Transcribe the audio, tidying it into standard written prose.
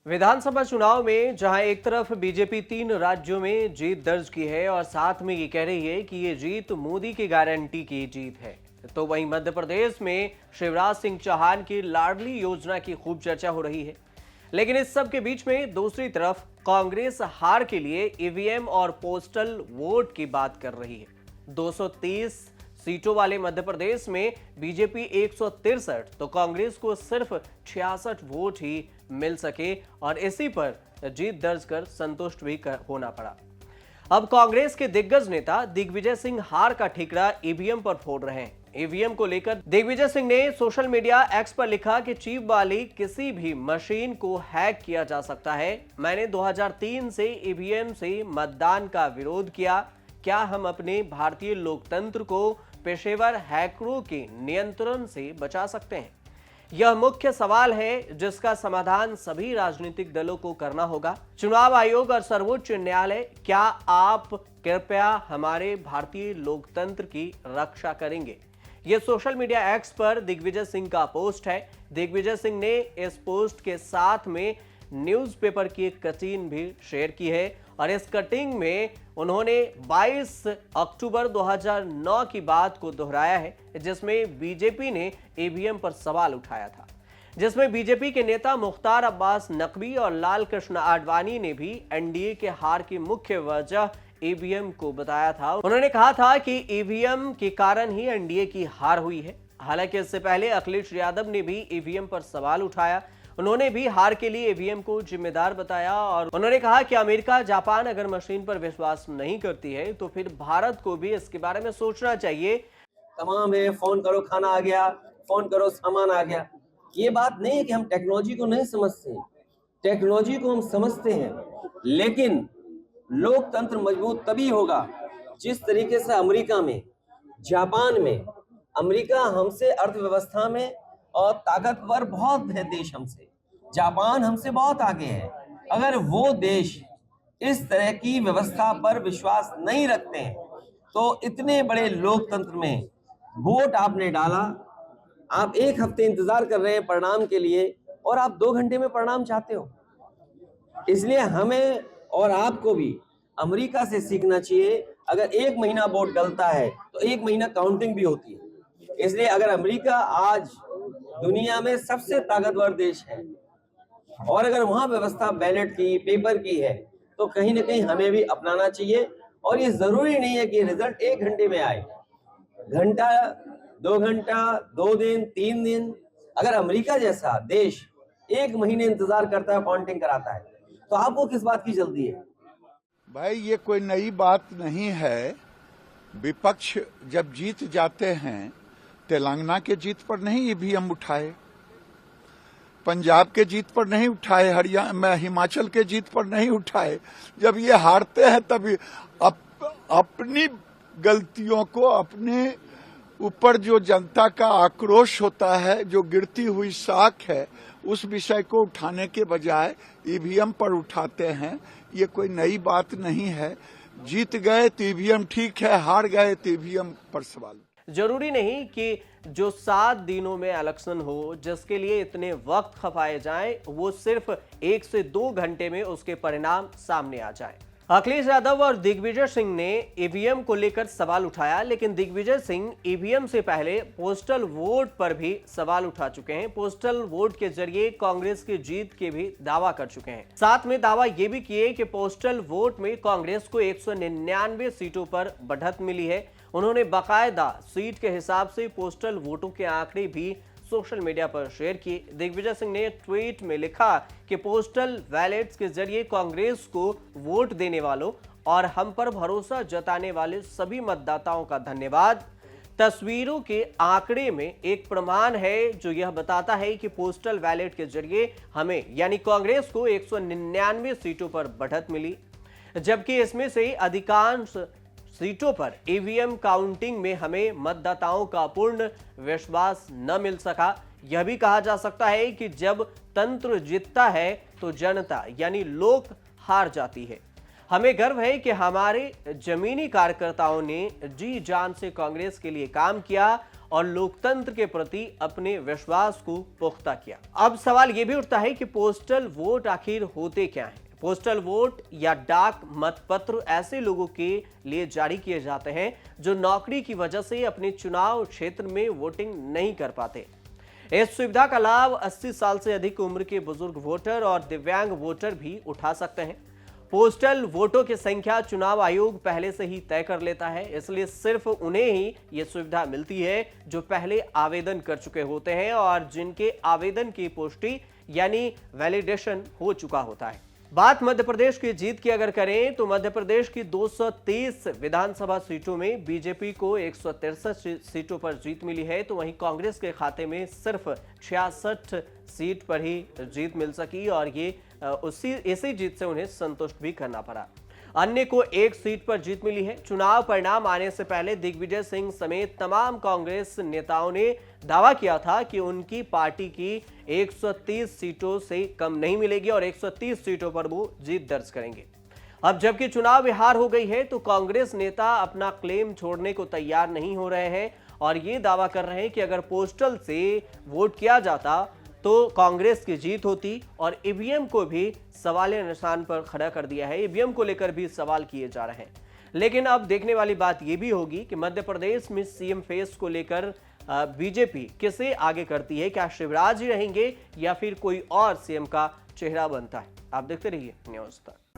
विधानसभा चुनाव में जहां एक तरफ बीजेपी 3 राज्यों में जीत दर्ज की है और साथ में ये कह रही है कि ये जीत मोदी की गारंटी की जीत है, तो वहीं मध्य प्रदेश में शिवराज सिंह चौहान की लाडली योजना की खूब चर्चा हो रही है। लेकिन इस सब के बीच में दूसरी तरफ कांग्रेस हार के लिए ईवीएम और पोस्टल वोट की बात कर रही है। 230 सीटों वाले मध्य प्रदेश में बीजेपी 163 तो कांग्रेस को सिर्फ 66 वोट ही मिल सके और इसी पर जीत दर्ज कर संतुष्ट भी होना पड़ा। अब कांग्रेस के दिग्गज नेता दिग्विजय सिंह हार का ठिकरा ईवीएम पर फोड़ रहे हैं। ईवीएम को लेकर दिग्विजय सिंह ने सोशल मीडिया एक्स पर लिखा कि चिप वाली किसी भी मशीन को हैक किया जा सकता है। मैंने 2003 से ईवीएम से मतदान का विरोध किया। क्या हम अपने भारतीय लोकतंत्र को पेशेवर हैकरों के नियंत्रण से बचा सकते हैं? यह मुख्य सवाल है जिसका समाधान सभी राजनीतिक दलों को करना होगा। चुनाव आयोग और सर्वोच्च न्यायालय, क्या आप कृपया हमारे भारतीय लोकतंत्र की रक्षा करेंगे? यह सोशल मीडिया एक्स पर दिग्विजय सिंह का पोस्ट है। दिग्विजय सिंह ने इस पोस्ट के साथ में न्यूज़पेपर की एक कटिंग भी शेयर की है और इस कटिंग में उन्होंने 22 अक्टूबर 2009 की बात को दोहराया है, जिसमें बीजेपी ने ईवीएम पर सवाल उठाया था, जिसमें बीजेपी के नेता मुख्तार अब्बास नकवी और लाल कृष्ण आडवाणी ने भी एनडीए के हार की मुख्य वजह ईवीएम को बताया था। उन्होंने कहा था कि ईवीएम के कारण ही एनडीए की हार हुई है। हालांकि इससे पहले अखिलेश यादव ने भी ईवीएम पर सवाल उठाया। उन्होंने भी हार के लिए ईवीएम को जिम्मेदार बताया और उन्होंने कहा कि अमेरिका, जापान अगर मशीन पर विश्वास नहीं करती है तो फिर भारत को भी इसके बारे में सोचना चाहिए। तमाम है, फोन करो खाना आ गया, फोन करो सामान आ गया। ये बात नहीं है कि हम टेक्नोलॉजी को नहीं समझते, टेक्नोलॉजी को हम समझते हैं, लेकिन लोकतंत्र मजबूत तभी होगा जिस तरीके से अमेरिका में, जापान में, अमेरिका हमसे अर्थव्यवस्था में और ताकतवर बहुत है देश हमसे, जापान हमसे बहुत आगे है। अगर वो देश इस तरह की व्यवस्था पर विश्वास नहीं रखते हैं तो इतने बड़े लोकतंत्र में वोट आपने डाला, आप 1 हफ्ते इंतजार कर रहे हैं परिणाम के लिए और आप 2 घंटे में परिणाम चाहते हो। इसलिए हमें और आपको भी अमेरिका से सीखना चाहिए। अगर 1 महीना वोट डलता है तो 1 महीना काउंटिंग भी होती है। इसलिए अगर अमेरिका आज दुनिया में सबसे ताकतवर देश है और अगर वहां व्यवस्था बैलेट की, पेपर की है, तो कहीं ना कहीं हमें भी अपनाना चाहिए। और ये जरूरी नहीं है कि रिजल्ट 1 घंटे में आए, घंटा, 2 घंटा, 2 दिन, 3 दिन। अगर अमेरिका जैसा देश 1 महीने इंतजार करता है, काउंटिंग कराता है, तो आपको किस बात की जल्दी है? भाई ये कोई नई बात नहीं है। विपक्ष जब जीत जाते हैं, तेलंगाना के जीत पर नहीं ईवीएम उठाए, पंजाब के जीत पर नहीं उठाए, हरियाणा, हिमाचल के जीत पर नहीं उठाए। जब ये हारते हैं तभी अपनी गलतियों को, अपने ऊपर जो जनता का आक्रोश होता है, जो गिरती हुई साख है, उस विषय को उठाने के बजाय ईवीएम पर उठाते हैं। ये कोई नई बात नहीं है। जीत गए तो ईवीएम ठीक है, हार गए तो ईवीएम पर सवाल। जरूरी नहीं कि जो 7 दिनों में इलेक्शन हो, जिसके लिए इतने वक्त खपाए जाएं, वो सिर्फ 1 से 2 घंटे में उसके परिणाम सामने आ जाएं। अखिलेश यादव और दिग्विजय सिंह ने ईवीएम को लेकर सवाल उठाया, लेकिन दिग्विजय सिंह ईवीएम से पहले पोस्टल वोट पर भी सवाल उठा चुके हैं। पोस्टल वोट के जरिए कांग्रेस की जीत के भी दावा कर चुके हैं। साथ में दावा यह भी किए कि पोस्टल वोट में कांग्रेस को 199 सीटों पर बढ़त मिली है। उन्होंने बाकायदा सीट के हिसाब से पोस्टल वोटों के आंकड़े भी सोशल मीडिया पर शेयर किए। दिग्विजय सिंह ने ट्वीट में लिखा कि पोस्टल बैलेट्स के जरिए कांग्रेस को वोट देने वालों और हम पर भरोसा जताने वाले सभी मतदाताओं का धन्यवाद। तस्वीरों के आंकड़े में एक प्रमाण है जो यह बताता है कि पोस्टल बैलेट के जरिए हमें यानी कांग्रेस को 199 सीटों पर बढ़त मिली, जबकि इसमें से अधिकांश सीटों पर ईवीएम काउंटिंग में हमें मतदाताओं का पूर्ण विश्वास न मिल सका। यह भी कहा जा सकता है कि जब तंत्र जीतता है तो जनता यानी लोग हार जाती है। हमें गर्व है कि हमारे जमीनी कार्यकर्ताओं ने जी जान से कांग्रेस के लिए काम किया और लोकतंत्र के प्रति अपने विश्वास को पुख्ता किया। अब सवाल यह भी उठता है कि पोस्टल वोट आखिर होते क्या हैं? पोस्टल वोट या डाक मतपत्र ऐसे लोगों के लिए जारी किए जाते हैं जो नौकरी की वजह से अपने चुनाव क्षेत्र में वोटिंग नहीं कर पाते। इस सुविधा का लाभ 80 साल से अधिक उम्र के बुजुर्ग वोटर और दिव्यांग वोटर भी उठा सकते हैं। पोस्टल वोटों की संख्या चुनाव आयोग पहले से ही तय कर लेता है, इसलिए सिर्फ उन्हें ही यह सुविधा मिलती है जो पहले आवेदन कर चुके होते हैं और जिनके आवेदन की पुष्टि यानी वैलिडेशन हो चुका होता है। बात मध्य प्रदेश की जीत की अगर करें तो मध्य प्रदेश की 230 विधानसभा सीटों में बीजेपी को 163 सीटों पर जीत मिली है, तो वहीं कांग्रेस के खाते में सिर्फ 66 सीट पर ही जीत मिल सकी और ये इसी जीत से उन्हें संतुष्ट भी करना पड़ा। अन्य को 1 सीट पर जीत मिली है। चुनाव परिणाम आने से पहले दिग्विजय सिंह समेत तमाम कांग्रेस नेताओं ने दावा किया था कि उनकी पार्टी की 130 सीटों से कम नहीं मिलेगी और 130 सीटों पर वो जीत दर्ज करेंगे। अब जबकि चुनाव में हार हो गई है तो कांग्रेस नेता अपना क्लेम छोड़ने को तैयार नहीं हो रहे हैं और ये दावा कर रहे हैं कि अगर पोस्टल से वोट किया जाता तो कांग्रेस की जीत होती और ईवीएम को भी सवालिया निशान पर खड़ा कर दिया है। ईवीएम को लेकर भी सवाल किए जा रहे हैं। लेकिन अब देखने वाली बात यह भी होगी कि मध्य प्रदेश में सीएम फेस को लेकर बीजेपी किसे आगे करती है। क्या शिवराज ही रहेंगे या फिर कोई और सीएम का चेहरा बनता है? आप देखते रहिए न्यूज़ तक।